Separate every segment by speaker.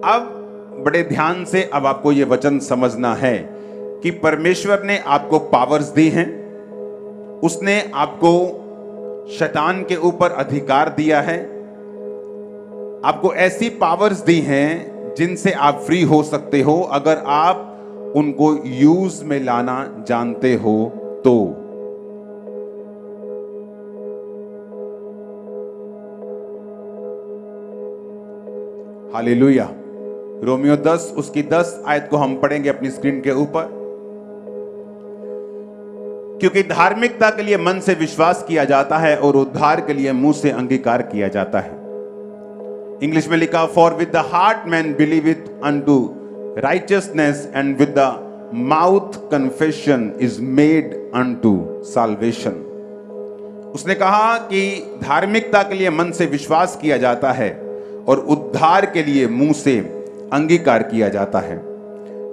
Speaker 1: अब बड़े ध्यान से अब आपको ये वचन समझना है कि परमेश्वर ने आपको पावर्स दी हैं, उसने आपको शैतान के ऊपर अधिकार दिया है, आपको ऐसी पावर्स दी हैं जिनसे आप फ्री हो सकते हो अगर आप उनको यूज में लाना जानते हो तो। हालेलुया। रोमियो 10 उसकी 10 आयत को हम पढ़ेंगे अपनी स्क्रीन के ऊपर। क्योंकि धार्मिकता के लिए मन से विश्वास किया जाता है और उद्धार के लिए मुंह से अंगीकार किया जाता है। इंग्लिश में लिखा, for with the heart man believeth unto righteousness and with the mouth confession is made unto salvation. उसने कहा कि धार्मिकता के लिए मन से विश्वास किया जाता है और उद्धार के लिए मुंह से अंगीकार किया जाता है।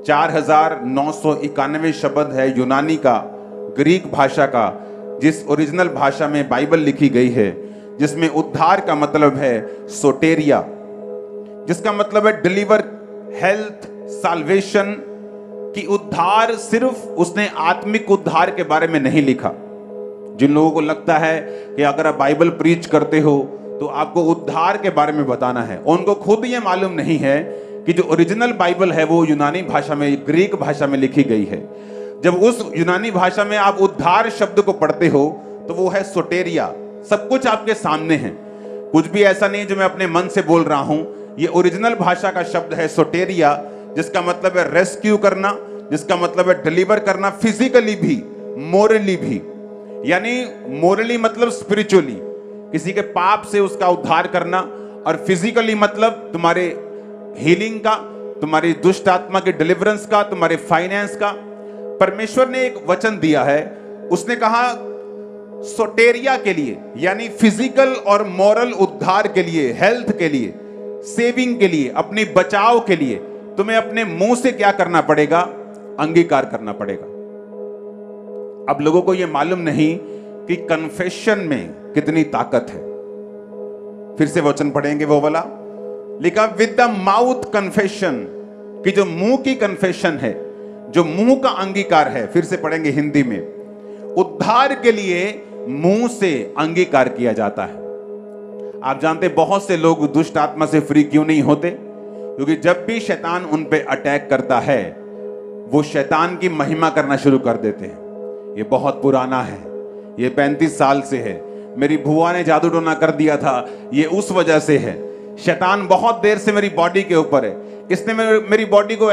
Speaker 1: 4991 शब्द है यूनानी का, ग्रीक भाषा का, जिस ओरिजिनल भाषा में बाइबल लिखी गई है, जिसमें उद्धार का मतलब है सोटेरिया, जिसका मतलब है डिलीवर, हेल्थ, साल्वेशन। कि उद्धार सिर्फ उसने आत्मिक उद्धार के बारे में नहीं लिखा। जिन लोगों को लगता है कि अगर आप बाइबल प्रीच करते हो तो आपको उद्धार के बारे में बताना है, उनको खुद ये मालूम नहीं है कि जो ओरिजिनल बाइबल है वो यूनानी भाषा में, ग्रीक भाषा में लिखी गई है। जब उस यूनानी भाषा में आप उद्धार शब्द को पढ़ते हो तो वो है सोटेरिया। सब कुछ आपके सामने है, कुछ भी ऐसा नहीं जो मैं अपने मन से बोल रहा हूं। ये ओरिजिनल भाषा का शब्द है सोटेरिया, जिसका मतलब है रेस्क्यू करना, जिसका मतलब है डिलीवर करना, फिजिकली भी, मोरली भी। यानी मोरली मतलब स्पिरिचुअली, किसी के पाप से उसका उद्धार करना, और फिजिकली मतलब तुम्हारे हीलिंग का, तुम्हारी दुष्ट आत्मा के डिलीवरेंस का, तुम्हारे फाइनेंस का। परमेश्वर ने एक वचन दिया है, उसने कहा सोटेरिया के लिए, यानी फिजिकल और मॉरल उद्धार के लिए, हेल्थ के लिए, सेविंग के लिए, अपने बचाव के लिए तुम्हें अपने मुंह से क्या करना पड़ेगा? अंगीकार करना पड़ेगा। अब लोगों को यह मालूम नहीं कि कन्फेशन में कितनी ताकत है। फिर से वचन पढ़ेंगे वो वाला, लिखा विद द माउथ कन्फेशन, कि जो मुंह की कन्फेशन है, जो मुंह का अंगीकार है। फिर से पढ़ेंगे हिंदी में, उद्धार के लिए मुंह से अंगीकार किया जाता है। आप जानते बहुत से लोग दुष्ट आत्मा से फ्री क्यों नहीं होते? क्योंकि जब भी शैतान उन पे अटैक करता है, वो शैतान की महिमा करना शुरू कर देते हैं। ये बहुत पुराना है, ये 35 साल से है। मेरी बुआ ने जादू टोना कर दिया था, ये उस वजह से है। शैतान बहुत देर से मेरी बॉडी के ऊपर है, इसने मेरी बॉडी को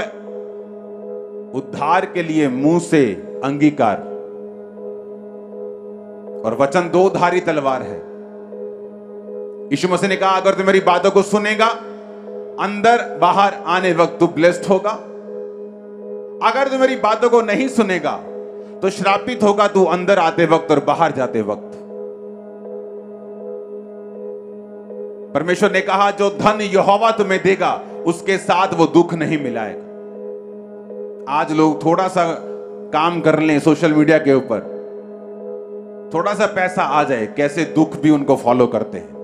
Speaker 1: उद्धार के लिए मुंह से अंगीकार। और वचन दो धारी तलवार है। यीशु मसीह ने कहा अगर तू मेरी बातों को सुनेगा, अंदर बाहर आने वक्त तू ब्लेस्ड होगा। अगर तू मेरी बातों को नहीं सुनेगा तो श्रापित होगा तू अंदर आते वक्त और बाहर जाते वक्त। परमेश्वर ने कहा जो धन यहोवा तुम्हें देगा उसके साथ वो दुख नहीं मिलाएगा। आज लोग थोड़ा सा काम कर लें सोशल मीडिया के ऊपर, थोड़ा सा पैसा आ जाए, कैसे दुख भी उनको फॉलो करते हैं।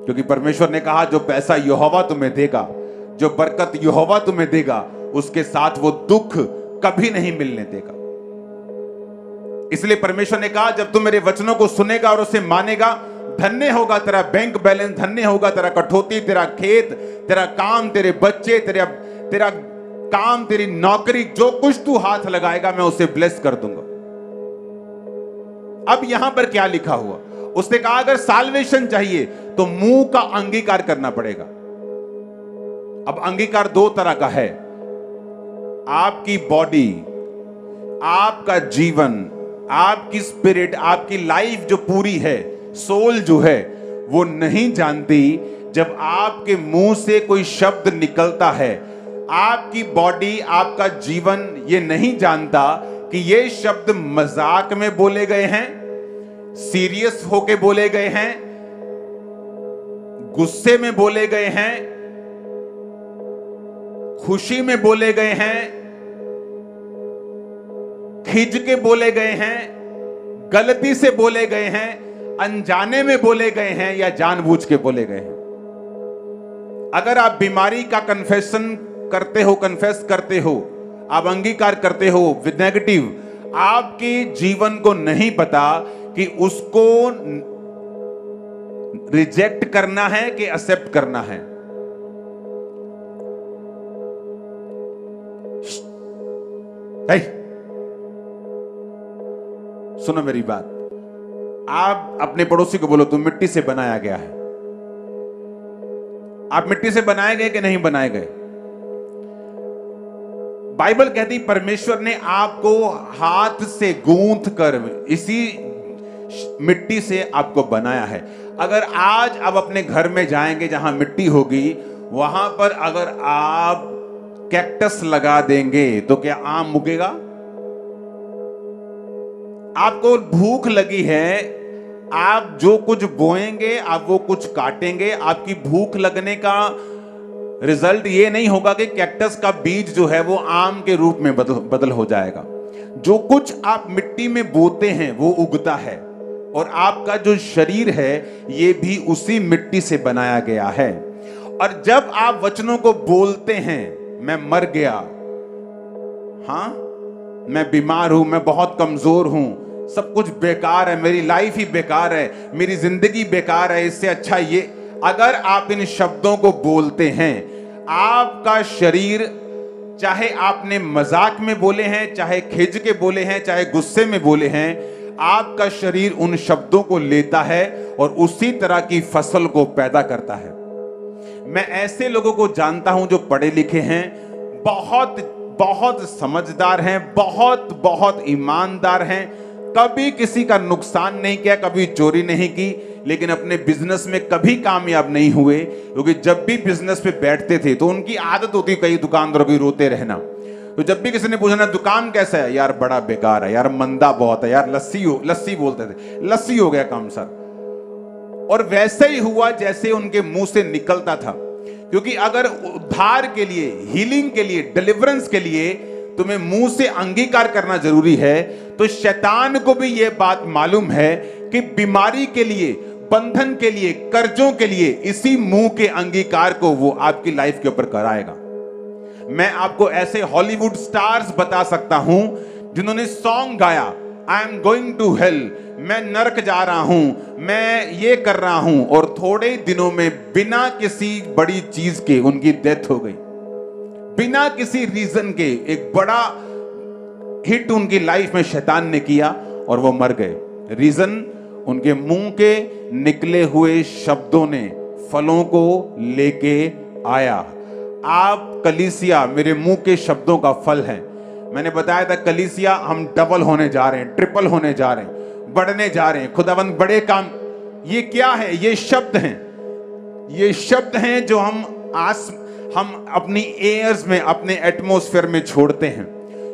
Speaker 1: क्योंकि परमेश्वर ने कहा जो पैसा यहोवा तुम्हें देगा, जो बरकत यहोवा तुम्हें देगा, उसके साथ वो दुख कभी नहीं मिलने देगा। इसलिए परमेश्वर ने कहा जब तुम मेरे वचनों को सुनेगा और उसे मानेगा, धन्य होगा तेरा बैंक बैलेंस, धन्य होगा तेरा कठौती, तेरा खेत, तेरा काम, तेरे बच्चे, तेरा काम, तेरी नौकरी, जो कुछ तू हाथ लगाएगा मैं उसे ब्लेस कर दूंगा। अब यहां पर क्या लिखा हुआ? उसने कहा अगर साल्वेशन चाहिए तो मुंह का अंगीकार करना पड़ेगा। अब अंगीकार दो तरह का है। आपकी बॉडी, आपका जीवन, आपकी स्पिरिट, आपकी लाइफ जो पूरी है, सोल जो है, वो नहीं जानती जब आपके मुंह से कोई शब्द निकलता है। आपकी बॉडी, आपका जीवन ये नहीं जानता कि ये शब्द मजाक में बोले गए हैं, सीरियस होके बोले गए हैं, गुस्से में बोले गए हैं, खुशी में बोले गए हैं, खिंच के बोले गए हैं, गलती से बोले गए हैं, अनजाने में बोले गए हैं या जानबूझ के बोले गए हैं। अगर आप बीमारी का कन्फेस करते हो, आप अंगीकार करते हो विद नेगेटिव, आपके जीवन को नहीं पता कि उसको रिजेक्ट करना है कि एक्सेप्ट करना है। सुनो मेरी बात, आप अपने पड़ोसी को बोलो तुम मिट्टी से बनाया गया है। आप मिट्टी से बनाए गए कि नहीं बनाए गए? बाइबल कहती परमेश्वर ने आपको हाथ से गूंथ कर इसी मिट्टी से आपको बनाया है। अगर आज आप अपने घर में जाएंगे जहां मिट्टी होगी, वहां पर अगर आप कैक्टस लगा देंगे तो क्या आम उगेगा? आपको भूख लगी है, आप जो कुछ बोएंगे आप वो कुछ काटेंगे। आपकी भूख लगने का रिजल्ट ये नहीं होगा कि कैक्टस का बीज जो है वो आम के रूप में बदल हो जाएगा। जो कुछ आप मिट्टी में बोते हैं वो उगता है, और आपका जो शरीर है ये भी उसी मिट्टी से बनाया गया है। और जब आप वचनों को बोलते हैं, मैं मर गया, हां मैं बीमार हूं, मैं बहुत कमजोर हूं, सब कुछ बेकार है, मेरी लाइफ ही बेकार है, मेरी जिंदगी बेकार है, इससे अच्छा ये, अगर आप इन शब्दों को बोलते हैं, आपका शरीर, चाहे आपने मजाक में बोले हैं, चाहे खिज के बोले हैं, चाहे गुस्से में बोले हैं, आपका शरीर उन शब्दों को लेता है और उसी तरह की फसल को पैदा करता है। मैं ऐसे लोगों को जानता हूं जो पढ़े लिखे हैं, बहुत बहुत समझदार हैं, बहुत बहुत ईमानदार हैं, कभी किसी का नुकसान नहीं किया, कभी चोरी नहीं की, लेकिन अपने बिजनेस में कभी कामयाब नहीं हुए, क्योंकि जब भी बिजनेस पे बैठते थे तो उनकी आदत होती कई दुकानदारों की रोते रहना। तो जब भी किसी ने पूछना दुकान कैसा है, यार बड़ा बेकार है, यार मंदा बहुत है, यार लस्सी बोलते थे, लस्सी हो गया काम सर। और वैसे ही हुआ जैसे उनके मुंह से निकलता था। क्योंकि अगर उद्धार के लिए, हीलिंग के लिए, डिलीवरेंस के लिए तुम्हें मुंह से अंगीकार करना जरूरी है, तो शैतान को भी यह बात मालूम है कि बीमारी के लिए, बंधन के लिए, कर्जों के लिए इसी मुंह के अंगीकार को वो आपकी लाइफ के ऊपर कराएगा। मैं आपको ऐसे हॉलीवुड स्टार्स बता सकता हूं जिन्होंने सॉन्ग गाया, I am going to hell, मैं नरक जा रहा हूं, मैं ये कर रहा हूं, और थोड़े दिनों में बिना किसी बड़ी चीज के उनकी डेथ हो गई, बिना किसी रीजन के। एक बड़ा हिट उनकी लाइफ में शैतान ने किया और वो मर गए। रीजन, उनके मुंह के निकले हुए शब्दों ने फलों को लेके आया। आप कलीसिया मेरे मुंह के शब्दों का फल है। मैंने बताया था कलीसिया हम डबल होने जा रहे हैं, ट्रिपल होने जा रहे हैं, बढ़ने जा रहे हैं, खुदावंद बड़े काम। ये क्या है? ये शब्द हैं, ये शब्द हैं जो हम अपनी एयर्स में, अपने एटमॉस्फेयर में छोड़ते हैं।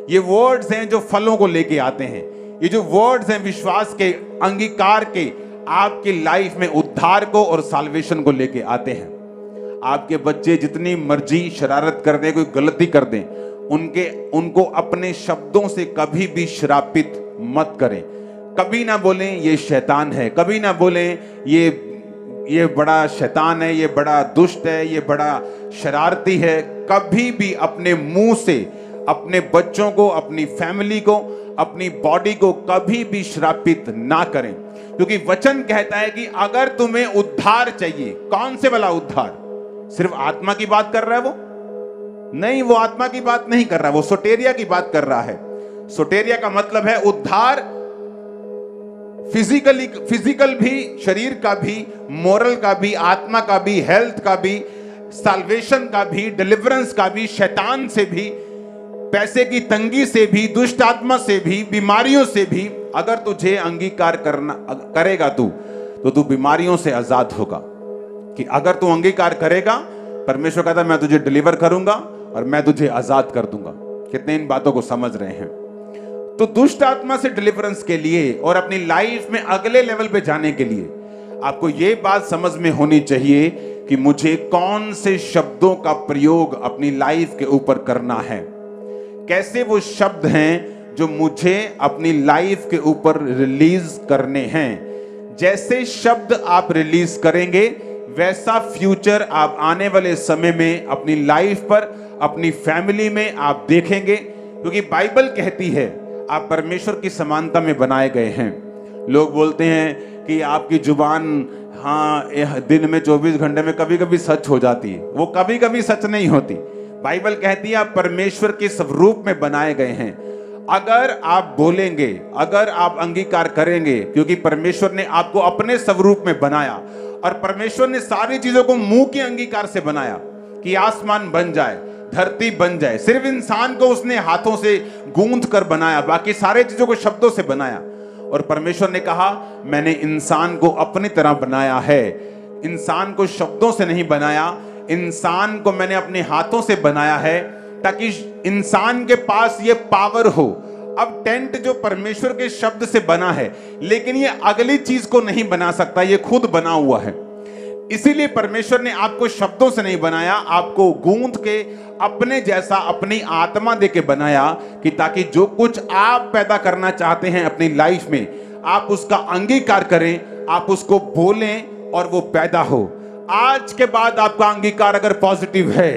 Speaker 1: ये वर्ड्स हैं जो फलों को लेके आते हैं। ये जो वर्ड्स हैं विश्वास के, अंगीकार के, आपकी लाइफ में उद्धार को और साल्वेशन को लेके आते हैं। आपके बच्चे जितनी मर्जी शरारत कर दें, कोई गलती कर दें, उनको अपने शब्दों से कभी भी श्रापित मत करें। कभी ना बोलें ये शैतान है, कभी ना बोलें ये बड़ा शैतान है, ये बड़ा दुष्ट है, ये बड़ा शरारती है। कभी भी अपने मुंह से अपने बच्चों को, अपनी फैमिली को, अपनी बॉडी को कभी भी श्रापित ना करें, क्योंकि वचन कहता है कि अगर तुम्हें उद्धार चाहिए, कौन से वाला उद्धार? सिर्फ आत्मा की बात कर रहा है वो? नहीं, वो आत्मा की बात नहीं कर रहा, वो सोटेरिया की बात कर रहा है। सोटेरिया का मतलब है उद्धार, फिजिकल भी, शरीर का भी, मोरल का भी, आत्मा का भी, हेल्थ का भी, साल्वेशन का भी, डिलीवरेंस का भी, शैतान से भी, पैसे की तंगी से भी, दुष्ट आत्मा से भी, बीमारियों से भी। अगर तुझे अंगीकार करेगा तो तू बीमारियों से आजाद होगा। कि अगर तू अंगीकार करेगा, परमेश्वर कहता है मैं तुझे डिलीवर करूंगा और मैं तुझे आजाद कर दूंगा। कितने इन बातों को समझ रहे हैं? तो दुष्ट आत्मा से डिलीवरेंस के लिए और अपनी लाइफ में अगले लेवल पे जाने के लिए आपको ये बात समझ में होनी चाहिए कि मुझे कौन से शब्दों का प्रयोग अपनी लाइफ के ऊपर करना है। कैसे वो शब्द हैं जो मुझे अपनी लाइफ के ऊपर रिलीज करने हैं। जैसे शब्द आप रिलीज करेंगे वैसा फ्यूचर आप आने वाले समय में अपनी लाइफ पर, अपनी फैमिली में आप देखेंगे, क्योंकि बाइबल कहती है आप परमेश्वर की समानता में बनाए गए हैं। लोग बोलते हैं कि आपकी जुबान दिन में 24 घंटे में कभी कभी सच हो जाती है। वो कभी कभी सच नहीं होती। बाइबल कहती है आप परमेश्वर के स्वरूप में बनाए गए हैं। अगर आप बोलेंगे, अगर आप अंगीकार करेंगे, क्योंकि परमेश्वर ने आपको अपने स्वरूप में बनाया और परमेश्वर ने सारी चीजों को मुंह के अंगीकार से बनाया कि आसमान बन जाए, धरती बन जाए। सिर्फ इंसान को उसने हाथों से गूंथ कर बनाया, बाकी सारे चीजों को शब्दों से बनाया। और परमेश्वर ने कहा मैंने इंसान को अपनी तरह बनाया है। इंसान को शब्दों से नहीं बनाया, इंसान को मैंने अपने हाथों से बनाया है ताकि इंसान के पास ये पावर हो। अब टेंट जो परमेश्वर के शब्द से बना है, लेकिन ये अगली चीज को नहीं बना सकता, ये खुद बना हुआ है। इसीलिए परमेश्वर ने आपको शब्दों से नहीं बनाया, आपको गूंथ के अपने जैसा अपनी आत्मा देके बनाया कि ताकि जो कुछ आप पैदा करना चाहते हैं अपनी लाइफ में, आप उसका अंगीकार करें, आप उसको बोलें और वो पैदा हो। आज के बाद आपका अंगीकार अगर पॉजिटिव है,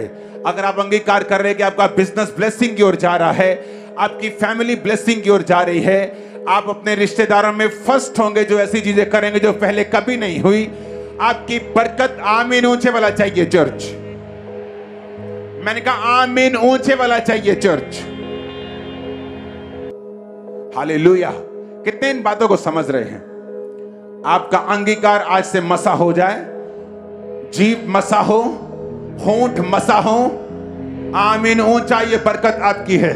Speaker 1: अगर आप अंगीकार कर रहे हैं कि आपका बिजनेस ब्लेसिंग की ओर जा रहा है, आपकी फैमिली ब्लेसिंग की ओर जा रही है, आप अपने रिश्तेदारों में फर्स्ट होंगे, जो ऐसी चीजें करेंगे जो पहले कभी नहीं हुई, आपकी बरकत। आमीन ऊंचे वाला चाहिए चर्च। मैंने कहा आमीन ऊंचे वाला चाहिए चर्च। हालेलुया। कितने इन बातों को समझ रहे हैं? आपका अंगीकार आज से मसा हो जाए, जीभ मसा हो, होंठ मसा हो। आमीन ऊंचा, ये बरकत आपकी है।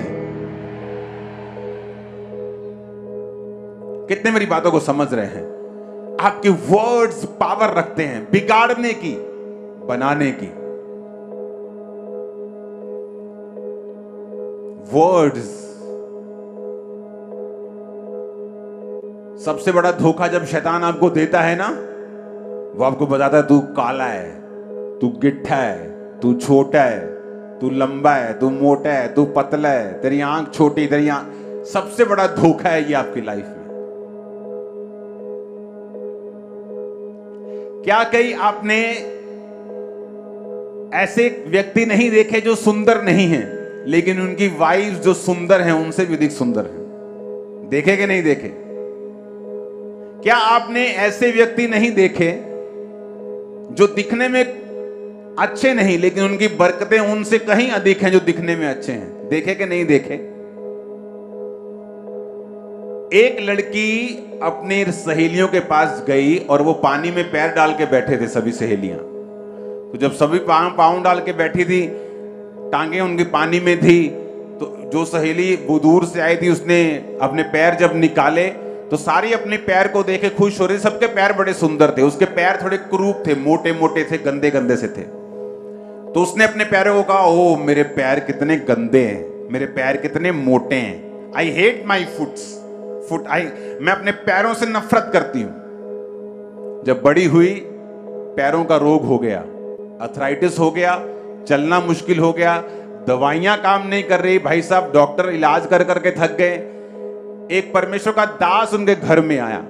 Speaker 1: कितने मेरी बातों को समझ रहे हैं? आपके वर्ड्स पावर रखते हैं बिगाड़ने की, बनाने की। वर्ड्स। सबसे बड़ा धोखा जब शैतान आपको देता है ना, वो आपको बताता है तू काला है, तू गिट्ठा है, तू छोटा है, तू लंबा है, तू मोटा है, तू पतला है, तेरी आंख छोटी, तेरी आंख। सबसे बड़ा धोखा है ये आपकी लाइफ में। क्या कहीं आपने ऐसे व्यक्ति नहीं देखे जो सुंदर नहीं हैं, लेकिन उनकी वाइफ जो सुंदर हैं उनसे भी अधिक सुंदर हैं? देखे कि नहीं देखे? क्या आपने ऐसे व्यक्ति नहीं देखे जो दिखने में अच्छे नहीं, लेकिन उनकी बरकतें उनसे कहीं अधिक हैं जो दिखने में अच्छे हैं? देखे कि नहीं देखे? एक लड़की अपनी सहेलियों के पास गई और वो पानी में पैर डाल के बैठे थे सभी सहेलियां। तो जब सभी पाँव डाल के बैठी थी, टांगे उनकी पानी में थी, तो जो सहेली वो दूर से आई थी उसने अपने पैर जब निकाले तो सारी अपने पैर को देखे खुश हो रही। सबके पैर बड़े सुंदर थे, उसके पैर थोड़े क्रूप थे, मोटे मोटे थे, गंदे गंदे से थे। तो उसने अपने पैरों को कहा, ओ मेरे पैर कितने गंदे हैं, मेरे पैर कितने मोटे हैं। आई हेट माई मैं अपने पैरों से नफरत करती हूं। जब बड़ी हुई, पैरों का रोग हो गया, अर्थराइटिस हो गया, चलना मुश्किल हो गया, दवाइयां काम नहीं कर रही। भाई साहब डॉक्टर इलाज कर करके थक गए। एक परमेश्वर का दास उनके घर में आया,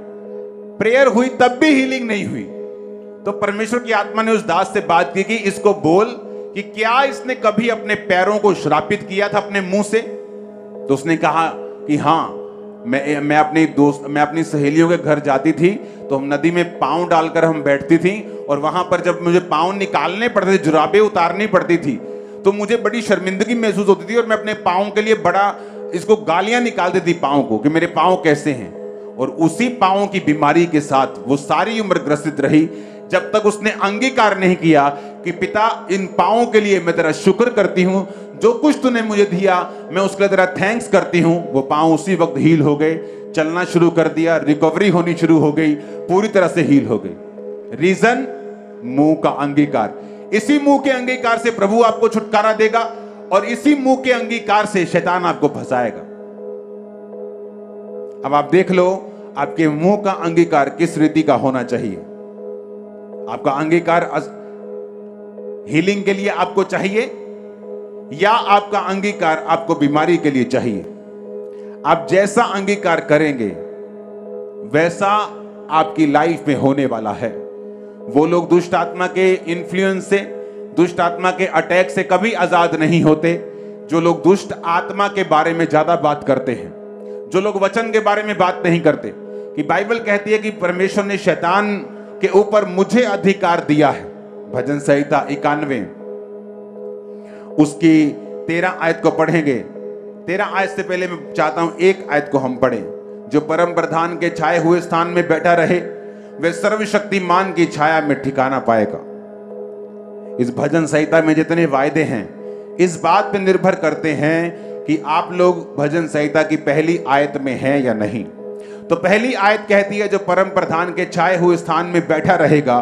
Speaker 1: प्रेयर हुई तब भी हीलिंग नहीं हुई। तो परमेश्वर की आत्मा ने उस दास से बात की कि इसको बोल कि क्या इसने कभी अपने पैरों को श्रापित किया था अपने मुंह से? तो उसने कहा कि हाँ, मैं अपनी सहेलियों के घर जाती थी तो हम नदी में पांव डालकर हम बैठती थी, और वहां पर जब मुझे पांव निकालने पड़ते थे, जुराबें उतारनी पड़ती थी, तो मुझे बड़ी शर्मिंदगी महसूस होती थी और मैं अपने पांव के लिए बड़ा इसको गालियां निकालती थी पांव को कि मेरे पांव कैसे हैं। और उसी पांव की बीमारी के साथ वो सारी उम्र ग्रसित रही, जब तक उसने अंगीकार नहीं किया कि पिता इन पांवों के लिए मैं तेरा शुक्र करती हूं, जो कुछ तूने मुझे दिया मैं उसके लिए तेरा थैंक्स करती हूं। वो पांव उसी वक्त हील हो गए, चलना शुरू कर दिया, रिकवरी होनी शुरू हो गई, पूरी तरह से हील हो गई। रीजन, मुंह का अंगीकार। इसी मुंह के अंगीकार से प्रभु आपको छुटकारा देगा और इसी मुंह के अंगीकार से शैतान आपको फंसाएगा। अब आप देख लो आपके मुंह का अंगीकार किस रीति का होना चाहिए। आपका अंगीकार हीलिंग के लिए आपको चाहिए, या आपका अंगीकार आपको बीमारी के लिए चाहिए? आप जैसा अंगीकार करेंगे वैसा आपकी लाइफ में होने वाला है। वो लोग दुष्ट आत्मा के इन्फ्लुएंस से, दुष्ट आत्मा के अटैक से कभी आजाद नहीं होते जो लोग दुष्ट आत्मा के बारे में ज्यादा बात करते हैं, जो लोग वचन के बारे में बात नहीं करते। कि बाइबल कहती है कि परमेश्वर ने शैतान के ऊपर मुझे अधिकार दिया है। भजन संहिता 91 उसकी 13 आयत को पढ़ेंगे। 13 आयत से पहले मैं चाहता हूं एक आयत को हम पढ़ें। जो परम प्रधान के छाए हुए स्थान में बैठा रहे वह सर्वशक्तिमान की छाया में ठिकाना पाएगा। इस भजन संहिता में जितने वायदे हैं इस बात पर निर्भर करते हैं कि आप लोग भजन संहिता की पहली आयत में हैं या नहीं। तो पहली आयत कहती है जो परम प्रधान के छाए हुए स्थान में बैठा रहेगा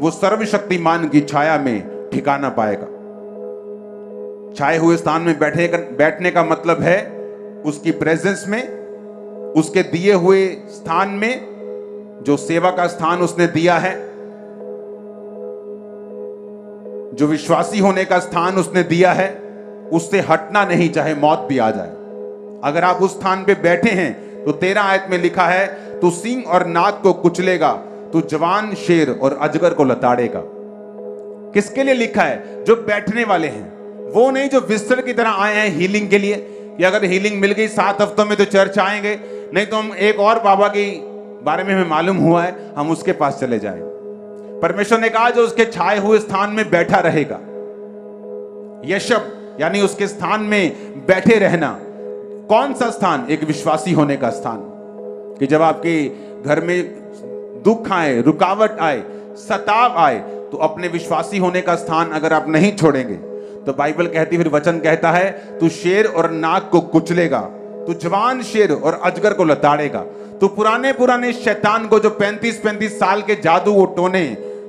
Speaker 1: वो सर्वशक्तिमान की छाया में ठिकाना पाएगा। छाए हुए स्थान में बैठने का मतलब है उसकी प्रेजेंस में, उसके दिए हुए स्थान में, जो सेवा का स्थान उसने दिया है, जो विश्वासी होने का स्थान उसने दिया है, उससे हटना नहीं चाहे मौत भी आ जाए। अगर आप उस स्थान पे बैठे हैं तो 13 आयत में लिखा है तू सींग और नाग को कुचलेगा, तू जवान शेर और अजगर को लताड़ेगा। किसके लिए लिखा है? जो बैठने वाले हैं। वो नहीं जो विजिटर की तरह आए हैं हीलिंग के लिए, कि अगर हीलिंग मिल गई 7 हफ्तों में तो चर्च आएंगे, नहीं तो हम एक और बाबा के बारे में हमें मालूम हुआ है हम उसके पास चले जाएं। परमेश्वर ने कहा जो उसके छाए हुए स्थान में बैठा रहेगा। यशब यानी उसके स्थान में बैठे रहना। कौन सा स्थान? एक विश्वासी होने का स्थान। कि जब आपके घर में दुख आए, रुकावट आए, सताव आए तो अपने विश्वासी होने का स्थान अगर आप नहीं छोड़ेंगे तो बाइबल कहती, फिर वचन कहता है तू शेर और नाग को कुचलेगा, तू जवान शेर और अजगर को लताड़ेगा। तो पुराने शैतान को जो 35-35 साल के जादू वो टोने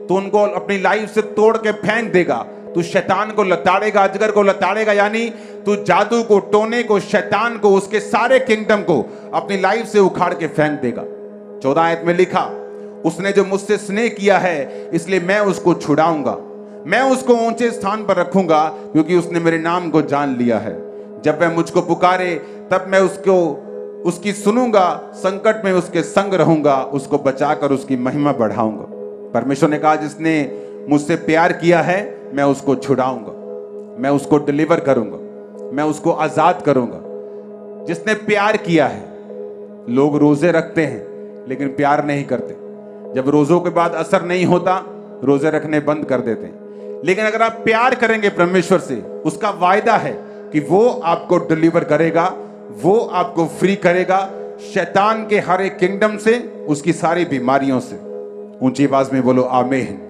Speaker 1: तो उनको अपनी लाइफ से तोड़ के फेंक देगा। तू शैतान को लताड़ेगा, अजगर को लताड़ेगा, यानी तू जादू को, टोने को, शैतान को, उसके सारे किंगडम को अपनी लाइफ से उखाड़ के फेंक देगा। 14 आयत में लिखा उसने जो मुझसे स्नेह किया है इसलिए मैं उसको छुड़ाऊंगा, मैं उसको ऊंचे स्थान पर रखूंगा क्योंकि उसने मेरे नाम को जान लिया है। जब वह मुझको पुकारे तब मैं उसकी सुनूंगा, संकट में उसके संग रहूंगा, उसको बचाकर उसकी महिमा बढ़ाऊंगा। परमेश्वर ने कहा जिसने मुझसे प्यार किया है मैं उसको छुड़ाऊंगा, मैं उसको डिलीवर करूंगा, मैं उसको आजाद करूंगा। जिसने प्यार किया है। लोग रोजे रखते हैं लेकिन प्यार नहीं करते। जब रोजों के बाद असर नहीं होता रोजे रखने बंद कर देते हैं। लेकिन अगर आप प्यार करेंगे परमेश्वर से, उसका वायदा है कि वो आपको डिलीवर करेगा, वो आपको फ्री करेगा शैतान के हर एक किंगडम से, उसकी सारी बीमारियों से। ऊंची आवाज में बोलो आमीन।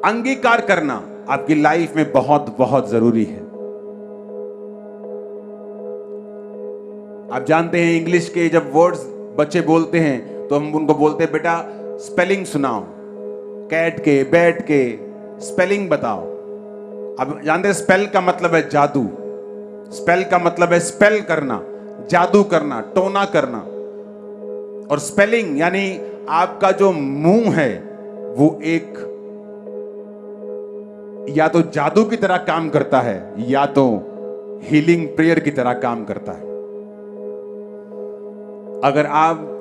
Speaker 1: अंगीकार करना आपकी लाइफ में बहुत बहुत जरूरी है। आप जानते हैं इंग्लिश के जब वर्ड्स बच्चे बोलते हैं तो हम उनको बोलते हैं बेटा स्पेलिंग सुनाओ, कैट के, बैट के स्पेलिंग बताओ। अब जानते हैं स्पेल का मतलब है जादू, स्पेल का मतलब है स्पेल करना, जादू करना, टोना करना। और स्पेलिंग यानी आपका जो मुंह है वो एक या तो जादू की तरह काम करता है या तो हीलिंग प्रेयर की तरह काम करता है। अगर आप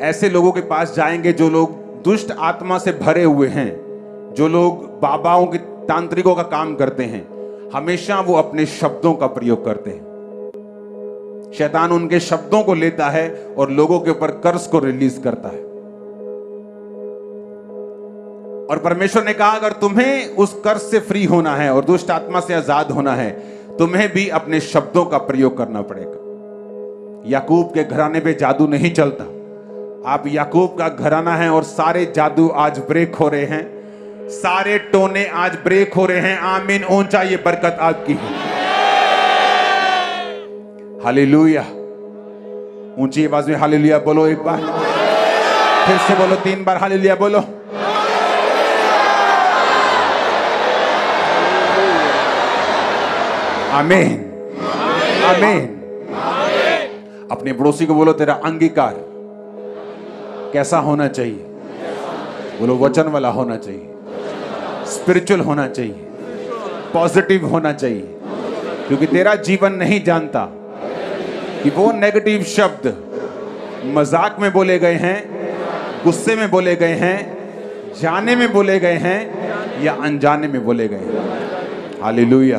Speaker 1: ऐसे लोगों के पास जाएंगे जो लोग दुष्ट आत्मा से भरे हुए हैं, जो लोग बाबाओं के, तांत्रिकों का काम करते हैं, हमेशा वो अपने शब्दों का प्रयोग करते हैं। शैतान उनके शब्दों को लेता है और लोगों के ऊपर कर्ज को रिलीज करता है। और परमेश्वर ने कहा अगर तुम्हें उस कर्ज से फ्री होना है और दुष्ट आत्मा से आजाद होना है, तुम्हें भी अपने शब्दों का प्रयोग करना पड़ेगा। याकूब के घराने पे जादू नहीं चलता। आप याकूब का घराना है और सारे जादू आज ब्रेक हो रहे हैं, सारे टोने आज ब्रेक हो रहे हैं। आमीन। ऊंचा ये बरकत आपकी है। हालेलुया। ऊंची आवाज में हालेलुया बोलो एक बार, फिर से बोलो 3 बार हालेलुया बोलो। आमीन आमीन। अपने पड़ोसी को बोलो तेरा अंगीकार कैसा होना चाहिए? बोलो वचन वाला होना चाहिए, स्पिरिचुअल होना चाहिए, पॉजिटिव होना चाहिए। क्योंकि तेरा जीवन नहीं जानता कि वो नेगेटिव शब्द मजाक में बोले गए हैं गुस्से में बोले गए हैं, जाने में बोले गए हैं या अनजाने में बोले गए हैं। हालेलुया।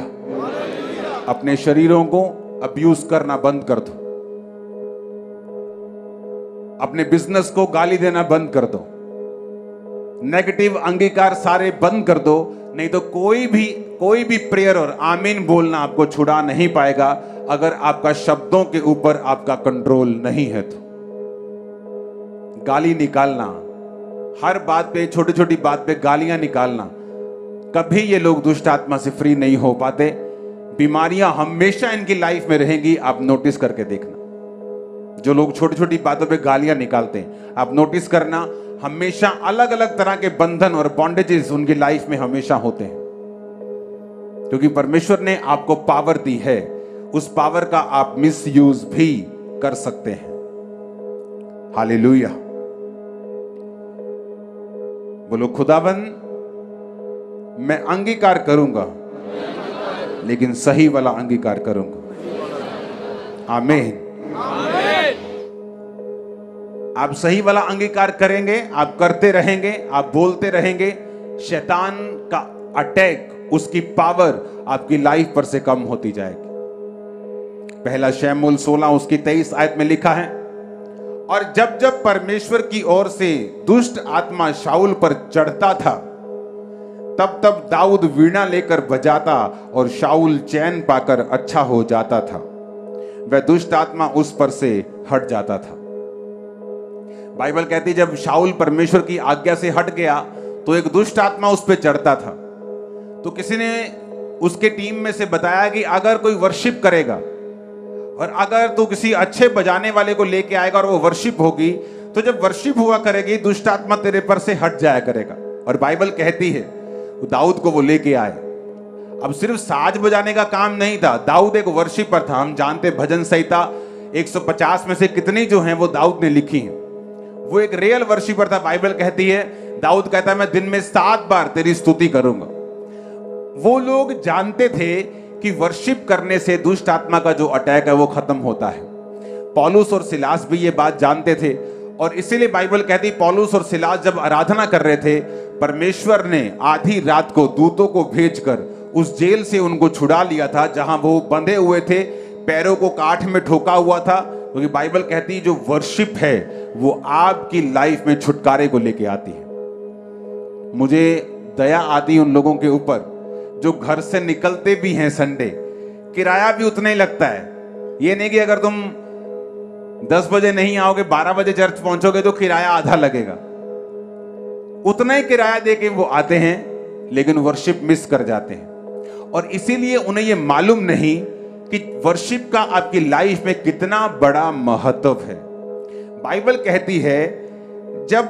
Speaker 1: अपने शरीरों को अब्यूज करना बंद कर दो, अपने बिजनेस को गाली देना बंद कर दो, नेगेटिव अंगीकार सारे बंद कर दो, नहीं तो कोई भी प्रेयर और आमीन बोलना आपको छुड़ा नहीं पाएगा अगर आपका शब्दों के ऊपर आपका कंट्रोल नहीं है। तो गाली निकालना, हर बात पे, छोटी छोटी बात पे गालियां निकालना, कभी ये लोग दुष्ट आत्मा से फ्री नहीं हो पाते। बीमारियां हमेशा इनकी लाइफ में रहेंगी। आप नोटिस करके देखना, जो लोग छोटी छोटी बातों पे गालियां निकालते हैं, आप नोटिस करना, हमेशा अलग अलग तरह के बंधन और बॉन्डेजेस उनकी लाइफ में हमेशा होते हैं। क्योंकि परमेश्वर ने आपको पावर दी है, उस पावर का आप मिसयूज भी कर सकते हैं। हालेलुया। बोलो, खुदाबंद मैं अंगीकार करूंगा, लेकिन सही वाला अंगीकार करूंगा। आमीन। आप सही वाला अंगीकार करेंगे, आप करते रहेंगे, आप बोलते रहेंगे, शैतान का अटैक, उसकी पावर आपकी लाइफ पर से कम होती जाएगी। पहला शमूएल 16 उसकी 23 आयत में लिखा है, और जब जब परमेश्वर की ओर से दुष्ट आत्मा शाऊल पर चढ़ता था, तब तब दाऊद वीणा लेकर बजाता और शाऊल चैन पाकर अच्छा हो जाता था। वह दुष्ट आत्मा उस पर से हट जाता था। बाइबल कहती है जब शाऊल परमेश्वर की आज्ञा से हट गया तो एक दुष्ट आत्मा उस पर चढ़ता था। तो किसी ने उसके टीम में से बताया कि अगर कोई वर्शिप करेगा और अगर तू किसी अच्छे बजाने वाले को लेके आएगा और वो वर्शिप होगी, तो जब वर्शिप हुआ करेगी दुष्ट आत्मा तेरे पर से हट जाया करेगा। और बाइबल कहती है दाऊद को वो लेके आए। अब सिर्फ साज बजाने का काम नहीं था, दाऊद एक वर्शिपर था। हम जानते भजन संहिता 150 में से कितनी जो हैं वो दाऊद ने लिखी हैं। वो एक रियल वर्शिपर था। बाइबल कहती है, दाऊद कहता है मैं दिन में 7 बार तेरी स्तुति करूंगा। वो लोग जानते थे कि वर्शिप करने से दुष्ट आत्मा का जो अटैक है वो खत्म होता है। पौलुस और सिलास भी ये बात जानते थे, और इसीलिए बाइबल कहती पौलुस और सिलास जब आराधना कर रहे थे, परमेश्वर ने आधी रात को दूतों को भेजकर उस जेल से उनको छुड़ा लिया था जहां वो बंधे हुए थे, पैरों को काठ में ठोका हुआ था। क्योंकि बाइबल कहती है जो वर्शिप है वो आपकी लाइफ में छुटकारे को लेके आती है। मुझे दया आती है उन लोगों के ऊपर जो घर से निकलते भी हैं संडे, किराया भी उतना ही लगता है। ये नहीं कि अगर तुम 10 बजे नहीं आओगे 12 बजे चर्च पहुंचोगे तो किराया आधा लगेगा। उतना ही किराया दे के वो आते हैं, लेकिन वर्शिप मिस कर जाते हैं। और इसीलिए उन्हें ये मालूम नहीं कि वर्शिप का आपकी लाइफ में कितना बड़ा महत्व है। बाइबल कहती है जब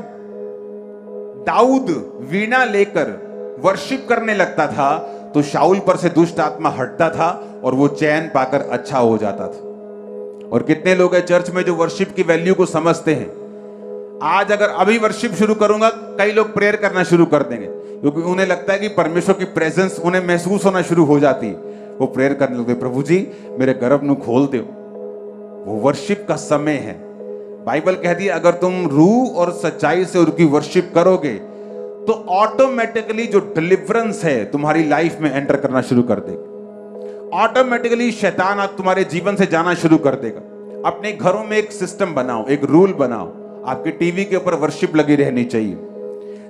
Speaker 1: दाऊद वीणा लेकर वर्शिप करने लगता था तो शाऊल पर से दुष्ट आत्मा हटता था और वो चैन पाकर अच्छा हो जाता था। और कितने लोग हैं चर्च में जो वर्शिप की वैल्यू को समझते हैं। आज अगर अभी वर्शिप शुरू करूंगा, कई लोग प्रेयर करना शुरू कर देंगे, क्योंकि उन्हें लगता है कि परमेश्वर की प्रेजेंस उन्हें महसूस होना शुरू हो जाती है। वो प्रेयर करने लगते, प्रभु जी मेरे गर्भ ਨੂੰ खोल दो। वो वर्शिप का समय है। बाइबल कहती है अगर तुम रूह और सच्चाई से उनकी वर्शिप करोगे तो ऑटोमेटिकली जो डिलीवरेंस है तुम्हारी लाइफ में एंटर करना शुरू कर देगा। ऑटोमेटिकली शैतान आप तुम्हारे जीवन से जाना शुरू कर देगा। अपने घरों में एक सिस्टम बनाओ, एक रूल बनाओ, आपके टीवी के ऊपर वर्शिप लगी रहनी चाहिए।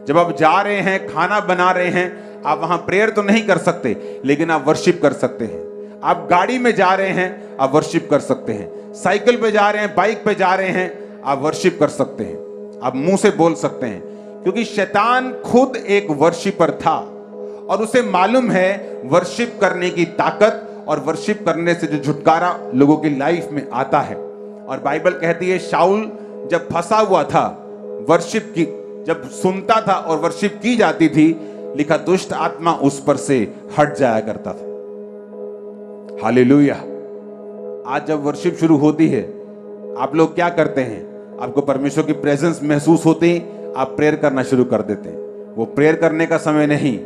Speaker 1: जब आप जा रहे हैं, खाना बना रहे हैं, आप वहां प्रेयर तो नहीं कर सकते, लेकिन आप वर्शिप कर सकते हैं। आप गाड़ी में जा रहे हैं, आप वर्शिप कर सकते हैं। साइकिल पे जा रहे हैं, बाइक पे जा रहे हैं, आप वर्शिप कर सकते हैं। आप मुंह से बोल सकते हैं, क्योंकि शैतान खुद एक वर्शिपर था और उसे मालूम है वर्शिप करने की ताकत और वर्शिप करने से जो छुटकारा लोगों की लाइफ में आता है। और बाइबल कहती है शाऊल जब फंसा हुआ था, वर्शिप की जब सुनता था और वर्शिप की जाती थी, लिखा दुष्ट आत्मा उस पर से हट जाया करता था। हालेलुया। आज जब वर्शिप शुरू होती है, आप लोग क्या करते हैं? आपको परमेश्वर की प्रेजेंस महसूस होती है, आप प्रेयर करना शुरू कर देते हैं। वो प्रेयर करने का समय नहीं,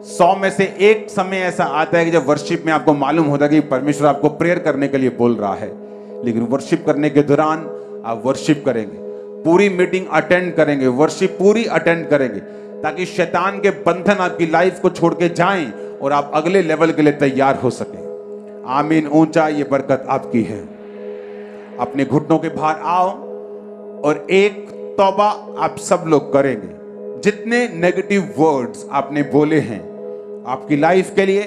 Speaker 1: 100 में से 1 समय ऐसा आता है कि जब वर्शिप में आपको मालूम होता है कि परमेश्वर आपको प्रेयर करने के लिए बोल रहा है, लेकिन वर्शिप करने के दौरान आप वर्शिप करेंगे पूरी मीटिंग अटेंड करेंगे, वर्शिप पूरी अटेंड करेंगे, ताकि शैतान के बंधन आपकी लाइफ को छोड़ के जाएं और आप अगले लेवल के लिए तैयार हो सके। आमीन। ऊंचा ये बरकत आपकी है। अपने घुटनों के बाहर आओ और एक तौबा आप सब लोग करेंगे। जितने नेगेटिव वर्ड्स आपने बोले हैं आपकी लाइफ के लिए,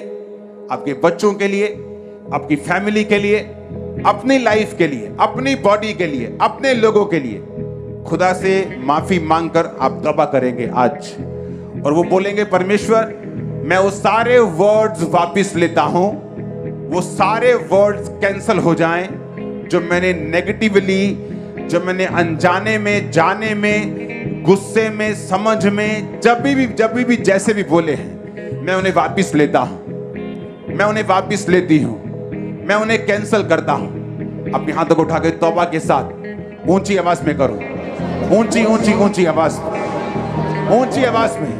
Speaker 1: आपके बच्चों के लिए, आपकी फैमिली के लिए, अपनी लाइफ के लिए, अपनी बॉडी के लिए, अपने लोगों के लिए, खुदा से माफी मांगकर आप तौबा करेंगे आज। और वो बोलेंगे, परमेश्वर मैं वो सारे वर्ड्स वापस लेता हूं, वो सारे वर्ड्स कैंसल हो जाएं जो मैंने नेगेटिवली, जो मैंने अनजाने में, जाने में, गुस्से में, समझ में, जब भी जैसे भी बोले हैं, मैं उन्हें वापस लेता हूं, मैं उन्हें वापस लेती हूं, मैं उन्हें कैंसल करता हूं। अपने हाथों को उठा के तौबा के साथ ऊंची आवाज में करो, ऊंची ऊंची ऊंची आवाज, ऊंची आवाज में।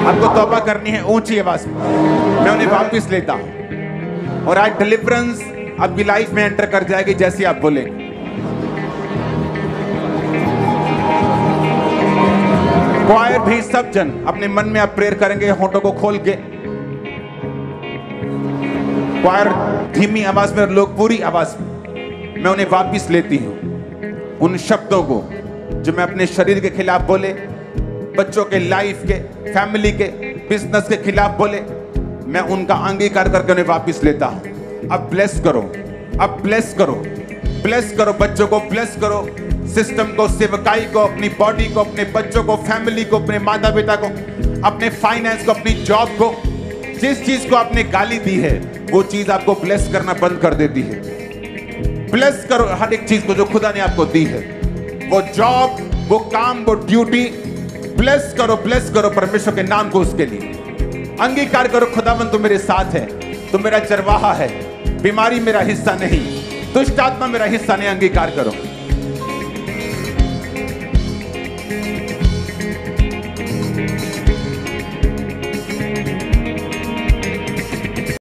Speaker 1: आपको तौबा करनी है ऊंची आवाज में, मैं उन्हें वापस लेता हूं। और आज डिलीवरेंस आपकी लाइफ में एंटर कर जाएगी जैसे आप बोलेंगे। क्वायर भी सब जन अपने मन में आप प्रेयर करेंगे, होठों को खोल के। क्वायर धीमी आवाज में और लोग पूरी आवाज में। मैं उन्हें वापस लेती हूं, उन शब्दों को जो मैं अपने शरीर के खिलाफ बोले, बच्चों के लाइफ के, फैमिली के, बिजनेस के खिलाफ बोले, मैं उनका अंगीकार करके उन्हें वापस लेता हूं। अब ब्लेस करो, अब ब्लेस करो, ब्लेस करो, बच्चों को ब्लेस करो, सिस्टम को, सेवकाई को, अपनी बॉडी को, अपने बच्चों को, फैमिली को, अपने माता पिता को, अपने फाइनेंस को, अपनी जॉब को। जिस चीज को आपने गाली दी है वो चीज आपको ब्लेस करना बंद कर देती है। ब्लेस करो हर एक चीज को जो खुदा ने आपको दी है, वो जॉब, वो काम, वो ड्यूटी। ब्लेस करो परमेश्वर के नाम को उसके लिए। अंगीकार करो, खुदावन तुम मेरे साथ है, तुम मेरा चरवाहा है, बीमारी मेरा हिस्सा नहीं, दुष्ट आत्मा मेरा हिस्सा नहीं। अंगीकार करो।